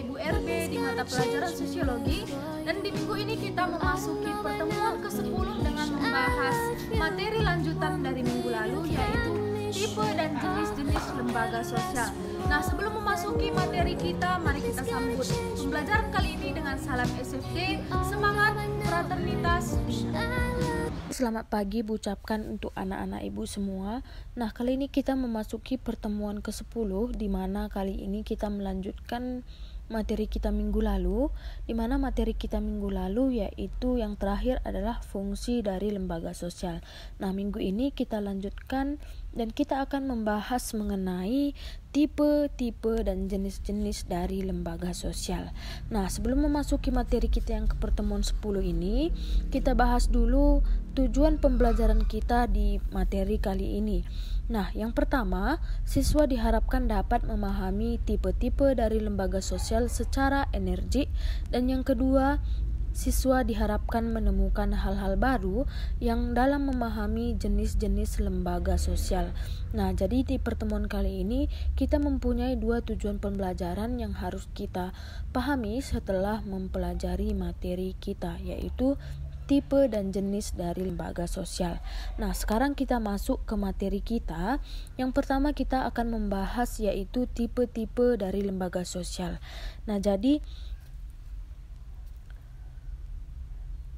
Ibu RB di mata pelajaran sosiologi, dan di minggu ini kita memasuki pertemuan ke-10 dengan membahas materi lanjutan dari minggu lalu, yaitu tipe dan jenis-jenis lembaga sosial. Nah, sebelum memasuki materi kita, mari kita sambut pembelajaran kali ini dengan salam SFD, semangat, fraternitas. Selamat pagi ucapkan untuk anak-anak ibu semua. Nah, kali ini kita memasuki pertemuan ke-10, di mana kali ini kita melanjutkan materi kita minggu lalu, di mana materi kita minggu lalu yaitu yang terakhir adalah fungsi dari lembaga sosial. Nah, minggu ini kita lanjutkan dan kita akan membahas mengenai tipe-tipe dan jenis-jenis dari lembaga sosial. Nah, sebelum memasuki materi kita yang ke pertemuan 10 ini, kita bahas dulu tujuan pembelajaran kita di materi kali ini. Nah, yang pertama, siswa diharapkan dapat memahami tipe-tipe dari lembaga sosial secara energik, dan yang kedua, siswa diharapkan menemukan hal-hal baru yang dalam memahami jenis-jenis lembaga sosial. Nah, jadi di pertemuan kali ini kita mempunyai dua tujuan pembelajaran yang harus kita pahami setelah mempelajari materi kita, yaitu tipe dan jenis dari lembaga sosial. Nah, sekarang kita masuk ke materi kita. Yang pertama kita akan membahas yaitu tipe-tipe dari lembaga sosial. Nah, jadi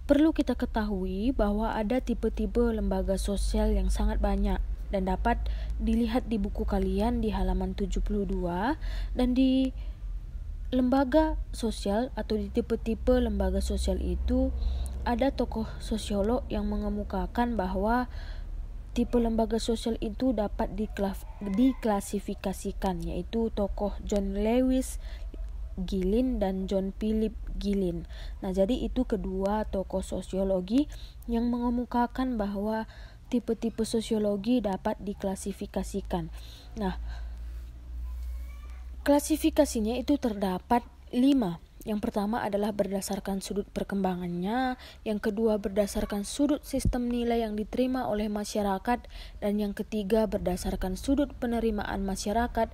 perlu kita ketahui bahwa ada tipe-tipe lembaga sosial yang sangat banyak dan dapat dilihat di buku kalian di halaman 72. Dan di lembaga sosial atau di tipe-tipe lembaga sosial itu ada tokoh sosiolog yang mengemukakan bahwa tipe lembaga sosial itu dapat diklasifikasikan, yaitu tokoh John Lewis Gilin dan John Philip Gilin. Nah, jadi itu kedua tokoh sosiologi yang mengemukakan bahwa tipe-tipe sosiologi dapat diklasifikasikan. Nah, klasifikasinya itu terdapat 5. Yang pertama adalah berdasarkan sudut perkembangannya, yang kedua berdasarkan sudut sistem nilai yang diterima oleh masyarakat, dan yang ketiga berdasarkan sudut penerimaan masyarakat,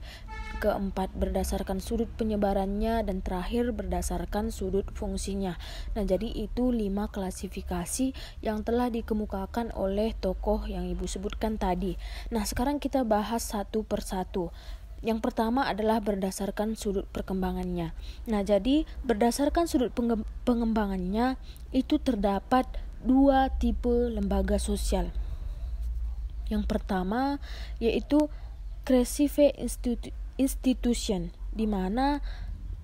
keempat berdasarkan sudut penyebarannya, dan terakhir berdasarkan sudut fungsinya. Nah, jadi itu 5 klasifikasi yang telah dikemukakan oleh tokoh yang ibu sebutkan tadi. Nah, sekarang kita bahas satu persatu. Yang pertama adalah berdasarkan sudut perkembangannya. Nah, jadi berdasarkan sudut pengembangannya itu terdapat 2 tipe lembaga sosial. Yang pertama yaitu Creative Institution, di mana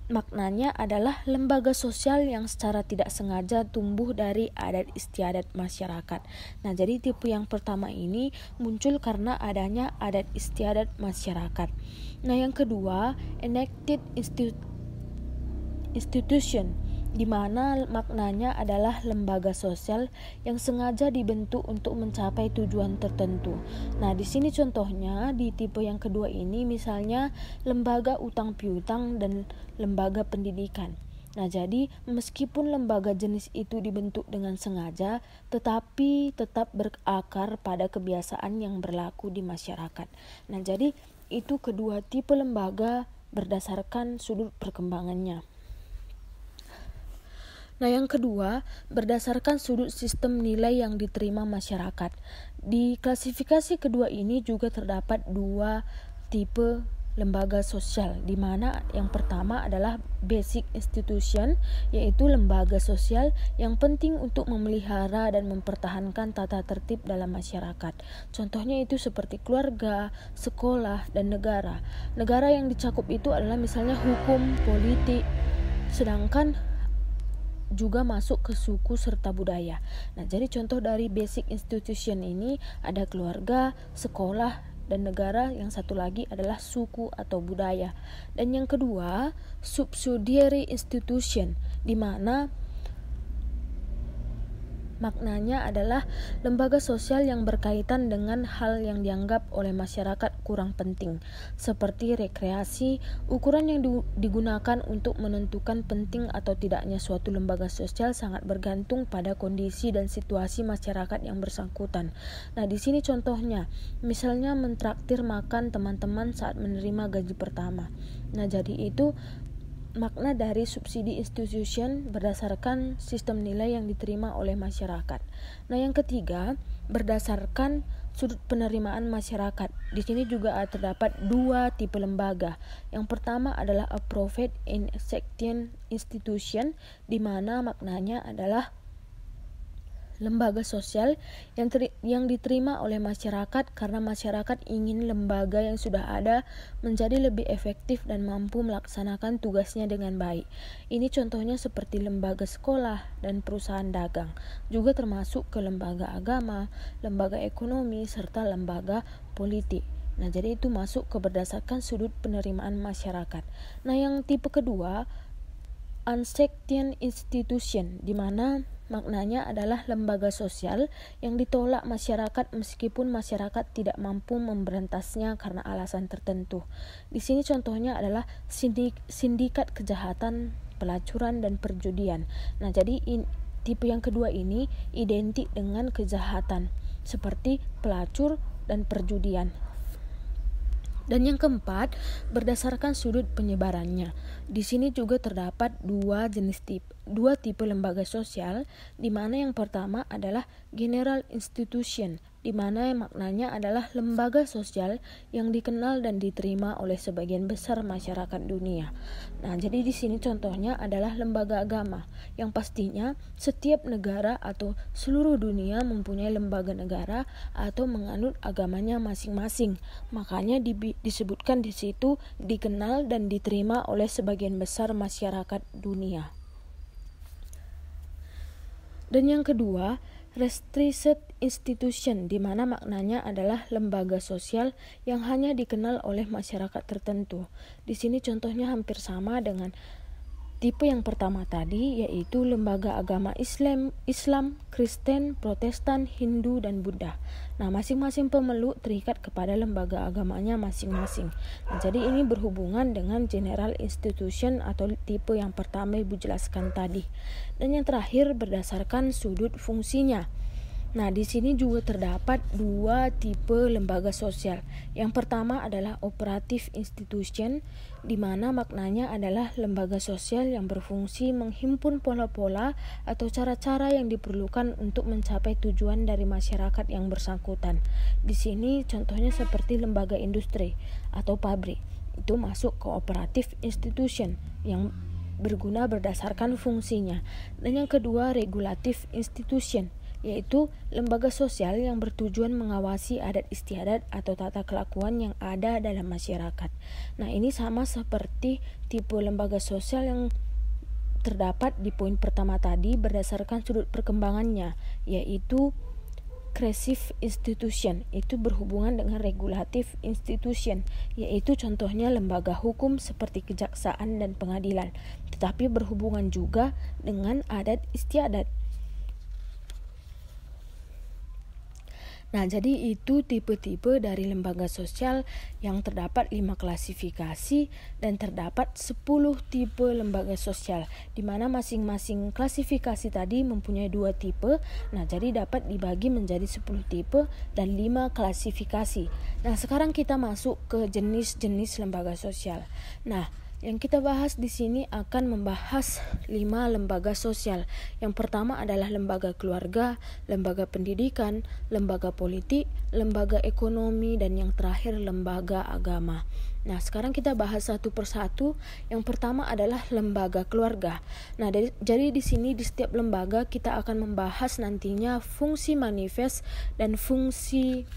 maknanya adalah lembaga sosial yang secara tidak sengaja tumbuh dari adat istiadat masyarakat. Nah, jadi tipe yang pertama ini muncul karena adanya adat istiadat masyarakat. Nah, yang kedua, Enacted Institution, di mana maknanya adalah lembaga sosial yang sengaja dibentuk untuk mencapai tujuan tertentu. Nah, di sini contohnya di tipe yang kedua ini misalnya lembaga utang piutang dan lembaga pendidikan. Nah, jadi meskipun lembaga jenis itu dibentuk dengan sengaja, tetapi tetap berakar pada kebiasaan yang berlaku di masyarakat. Nah, jadi itu kedua tipe lembaga berdasarkan sudut perkembangannya. Nah, yang kedua, berdasarkan sudut sistem nilai yang diterima masyarakat. Di klasifikasi kedua ini juga terdapat 2 tipe lembaga sosial, di mana yang pertama adalah basic institution, yaitu lembaga sosial yang penting untuk memelihara dan mempertahankan tata tertib dalam masyarakat. Contohnya itu seperti keluarga, sekolah, dan negara. Negara yang dicakup itu adalah misalnya hukum, politik, sedangkan juga masuk ke suku serta budaya. Nah, jadi contoh dari basic institution ini ada keluarga, sekolah, dan negara. Yang satu lagi adalah suku atau budaya. Dan yang kedua, subsidiary institution, di mana maknanya adalah lembaga sosial yang berkaitan dengan hal yang dianggap oleh masyarakat kurang penting, seperti rekreasi. Ukuran yang digunakan untuk menentukan penting atau tidaknya suatu lembaga sosial sangat bergantung pada kondisi dan situasi masyarakat yang bersangkutan. Nah, di sini contohnya, misalnya mentraktir makan teman-teman saat menerima gaji pertama. Nah, jadi itu makna dari subsidi institution berdasarkan sistem nilai yang diterima oleh masyarakat. Nah, yang ketiga, berdasarkan sudut penerimaan masyarakat. Di sini juga terdapat dua tipe lembaga. Yang pertama adalah a private and section institution, di mana maknanya adalah lembaga sosial yang diterima oleh masyarakat karena masyarakat ingin lembaga yang sudah ada menjadi lebih efektif dan mampu melaksanakan tugasnya dengan baik. Ini contohnya seperti lembaga sekolah dan perusahaan dagang, juga termasuk ke lembaga agama, lembaga ekonomi, serta lembaga politik. Nah, jadi itu masuk ke berdasarkan sudut penerimaan masyarakat. Nah, yang tipe kedua, unsection institution, di mana maknanya adalah lembaga sosial yang ditolak masyarakat meskipun masyarakat tidak mampu memberantasnya karena alasan tertentu. Di sini contohnya adalah sindikat kejahatan, pelacuran, dan perjudian. Nah, jadi tipe yang kedua ini identik dengan kejahatan seperti pelacur dan perjudian. Dan yang keempat, berdasarkan sudut penyebarannya. Di sini juga terdapat dua tipe lembaga sosial, di mana yang pertama adalah general institution, di mana maknanya adalah lembaga sosial yang dikenal dan diterima oleh sebagian besar masyarakat dunia. Nah, jadi di sini contohnya adalah lembaga agama, yang pastinya setiap negara atau seluruh dunia mempunyai lembaga negara atau menganut agamanya masing-masing. Makanya disebutkan di situ dikenal dan diterima oleh sebagian besar masyarakat dunia. Dan yang kedua, restricted institution, di mana maknanya adalah lembaga sosial yang hanya dikenal oleh masyarakat tertentu. Di sini contohnya hampir sama dengan tipe yang pertama tadi, yaitu lembaga agama Islam, Kristen, Protestan, Hindu, dan Buddha. Nah, masing-masing pemeluk terikat kepada lembaga agamanya masing-masing. Nah, jadi ini berhubungan dengan general institution atau tipe yang pertama Ibu jelaskan tadi. Dan yang terakhir berdasarkan sudut fungsinya. Nah, di sini juga terdapat dua tipe lembaga sosial. Yang pertama adalah operative institution, di mana maknanya adalah lembaga sosial yang berfungsi menghimpun pola-pola atau cara-cara yang diperlukan untuk mencapai tujuan dari masyarakat yang bersangkutan. Di sini contohnya seperti lembaga industri atau pabrik. Itu masuk ke operative institution yang berguna berdasarkan fungsinya. Dan yang kedua, regulative institution, yaitu lembaga sosial yang bertujuan mengawasi adat istiadat atau tata kelakuan yang ada dalam masyarakat. Nah, ini sama seperti tipe lembaga sosial yang terdapat di poin pertama tadi berdasarkan sudut perkembangannya, yaitu creative institution, itu berhubungan dengan regulative institution, yaitu contohnya lembaga hukum seperti kejaksaan dan pengadilan, tetapi berhubungan juga dengan adat istiadat. Nah, jadi itu tipe-tipe dari lembaga sosial yang terdapat 5 klasifikasi dan terdapat 10 tipe lembaga sosial, di mana masing-masing klasifikasi tadi mempunyai 2 tipe. Nah, jadi dapat dibagi menjadi 10 tipe dan 5 klasifikasi. Nah, sekarang kita masuk ke jenis-jenis lembaga sosial. Nah, yang kita bahas di sini akan membahas 5 lembaga sosial. Yang pertama adalah lembaga keluarga, lembaga pendidikan, lembaga politik, lembaga ekonomi, dan yang terakhir lembaga agama. Nah, sekarang kita bahas satu persatu. Yang pertama adalah lembaga keluarga. Nah, jadi di sini di setiap lembaga kita akan membahas nantinya fungsi manifest dan fungsi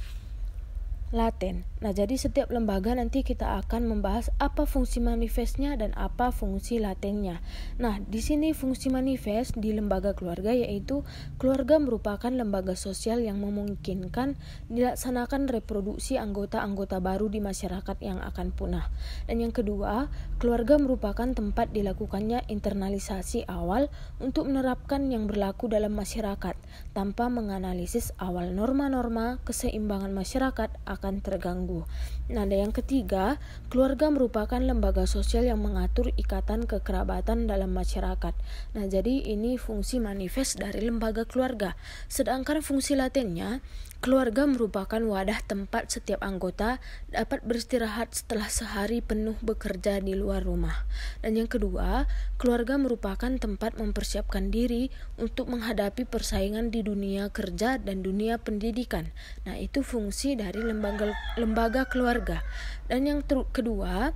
laten. Nah, jadi setiap lembaga nanti kita akan membahas apa fungsi manifestnya dan apa fungsi latennya. Nah, di sini fungsi manifest di lembaga keluarga yaitu keluarga merupakan lembaga sosial yang memungkinkan dilaksanakan reproduksi anggota-anggota baru di masyarakat yang akan punah. Dan yang kedua, keluarga merupakan tempat dilakukannya internalisasi awal untuk menerapkan yang berlaku dalam masyarakat tanpa menganalisis awal norma-norma keseimbangan masyarakat akan terganggu. Nah, dan yang ketiga, keluarga merupakan lembaga sosial yang mengatur ikatan kekerabatan dalam masyarakat. Nah, jadi ini fungsi manifest dari lembaga keluarga. Sedangkan fungsi latennya, keluarga merupakan wadah tempat setiap anggota dapat beristirahat setelah sehari penuh bekerja di luar rumah. Dan yang kedua, keluarga merupakan tempat mempersiapkan diri untuk menghadapi persaingan di dunia kerja dan dunia pendidikan. Nah, itu fungsi dari lembaga keluarga. Dan yang kedua,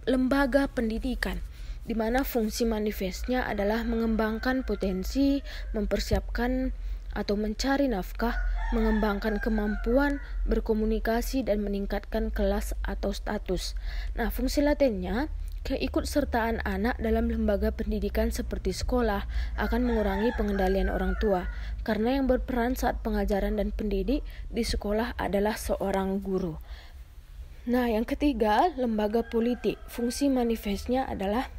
lembaga pendidikan, di mana fungsi manifestnya adalah mengembangkan potensi, mempersiapkan atau mencari nafkah, mengembangkan kemampuan berkomunikasi dan meningkatkan kelas atau status. Nah, fungsi latennya, keikutsertaan anak dalam lembaga pendidikan seperti sekolah akan mengurangi pengendalian orang tua, karena yang berperan saat pengajaran dan pendidik di sekolah adalah seorang guru. Nah, yang ketiga, lembaga politik. Fungsi manifestnya adalah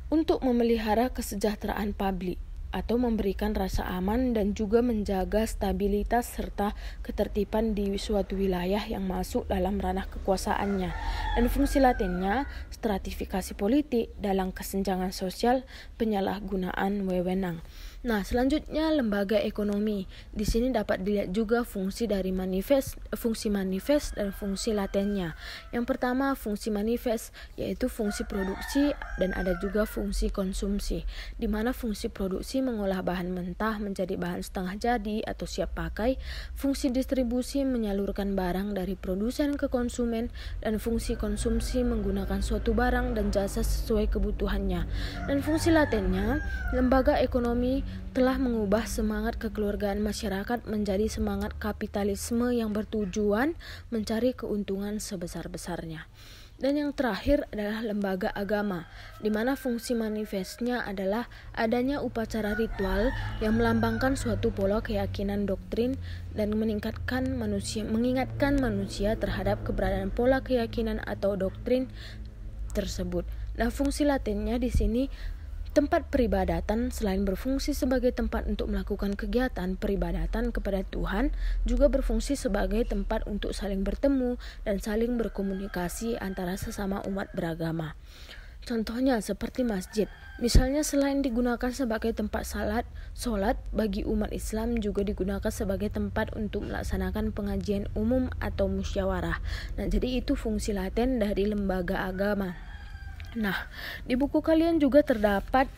untuk memelihara kesejahteraan publik atau memberikan rasa aman dan juga menjaga stabilitas serta ketertiban di suatu wilayah yang masuk dalam ranah kekuasaannya. Dan fungsi latennya, stratifikasi politik dalam kesenjangan sosial, penyalahgunaan wewenang. Nah, selanjutnya lembaga ekonomi. Di sini dapat dilihat juga fungsi dari fungsi manifest dan fungsi latennya. Yang pertama, fungsi manifest, yaitu fungsi produksi, dan ada juga fungsi konsumsi, di mana fungsi produksi mengolah bahan mentah menjadi bahan setengah jadi atau siap pakai, fungsi distribusi menyalurkan barang dari produsen ke konsumen, dan fungsi konsumsi menggunakan suatu barang dan jasa sesuai kebutuhannya. Dan fungsi latennya, lembaga ekonomi telah mengubah semangat kekeluargaan masyarakat menjadi semangat kapitalisme yang bertujuan mencari keuntungan sebesar-besarnya. Dan yang terakhir adalah lembaga agama, di mana fungsi manifestnya adalah adanya upacara ritual yang melambangkan suatu pola keyakinan doktrin dan mengingatkan manusia terhadap keberadaan pola keyakinan atau doktrin tersebut. Nah, fungsi latennya di sini, tempat peribadatan selain berfungsi sebagai tempat untuk melakukan kegiatan peribadatan kepada Tuhan, juga berfungsi sebagai tempat untuk saling bertemu dan saling berkomunikasi antara sesama umat beragama. Contohnya seperti masjid. Misalnya selain digunakan sebagai tempat solat bagi umat Islam, juga digunakan sebagai tempat untuk melaksanakan pengajian umum atau musyawarah. Nah, jadi itu fungsi laten dari lembaga agama. Nah, di buku kalian juga terdapat,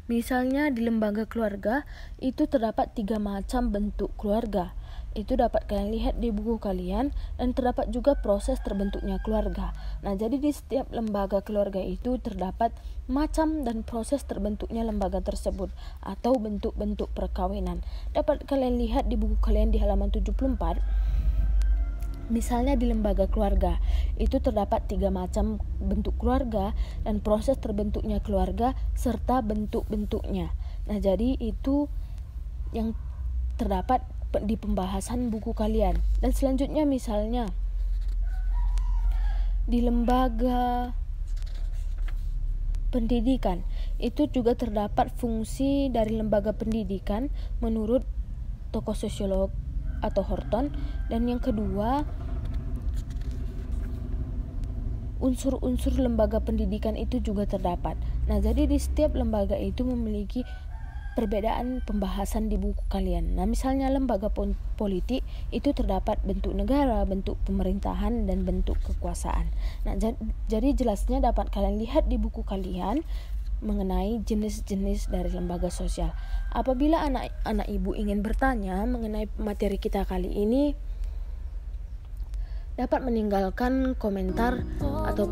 misalnya di lembaga keluarga itu terdapat 3 macam bentuk keluarga. Itu dapat kalian lihat di buku kalian, dan terdapat juga proses terbentuknya keluarga. Nah, jadi di setiap lembaga keluarga itu terdapat macam dan proses terbentuknya lembaga tersebut atau bentuk-bentuk perkawinan. Dapat kalian lihat di buku kalian di halaman 74. Misalnya di lembaga keluarga, itu terdapat 3 macam bentuk keluarga dan proses terbentuknya keluarga serta bentuk-bentuknya. Nah, jadi itu yang terdapat di pembahasan buku kalian. Dan selanjutnya misalnya di lembaga pendidikan, itu juga terdapat fungsi dari lembaga pendidikan menurut tokoh sosiolog atau Horton. Dan yang kedua, unsur-unsur lembaga pendidikan itu juga terdapat. Nah, jadi di setiap lembaga itu memiliki perbedaan pembahasan di buku kalian. Nah, misalnya lembaga politik itu terdapat bentuk negara, bentuk pemerintahan, dan bentuk kekuasaan. Nah, jadi jelasnya dapat kalian lihat di buku kalian mengenai jenis-jenis dari lembaga sosial. Apabila anak ibu ingin bertanya mengenai materi kita kali ini, dapat meninggalkan komentar atau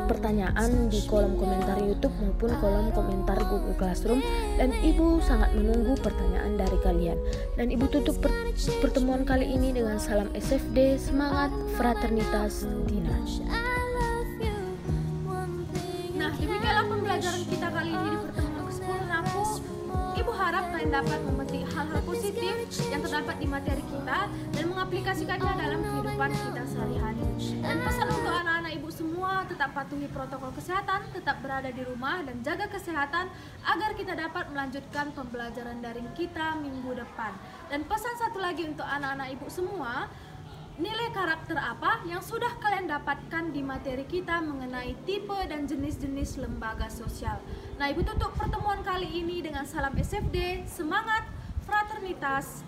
pertanyaan di kolom komentar YouTube maupun kolom komentar Google Classroom, dan Ibu sangat menunggu pertanyaan dari kalian. Dan Ibu tutup pertemuan kali ini dengan salam SFD, semangat, fraternitas, Dina. Nah, demikianlah pembelajaran kita kali ini di pertemuan ke-10 Ibu harap harap kalian dapat memetik hal-hal positif yang terdapat di materi kita dan mengaplikasikannya dalam kehidupan kita sehari-hari. Dan pesan untuk anak-anak ibu semua, tetap patuhi protokol kesehatan, tetap berada di rumah dan jaga kesehatan agar kita dapat melanjutkan pembelajaran daring kita minggu depan. Dan pesan satu lagi untuk anak-anak ibu semua, nilai karakter apa yang sudah kalian dapatkan di materi kita mengenai tipe dan jenis-jenis lembaga sosial. Nah, ibu tutup pertemuan kali ini dengan salam SFD, semangat, fraternitas,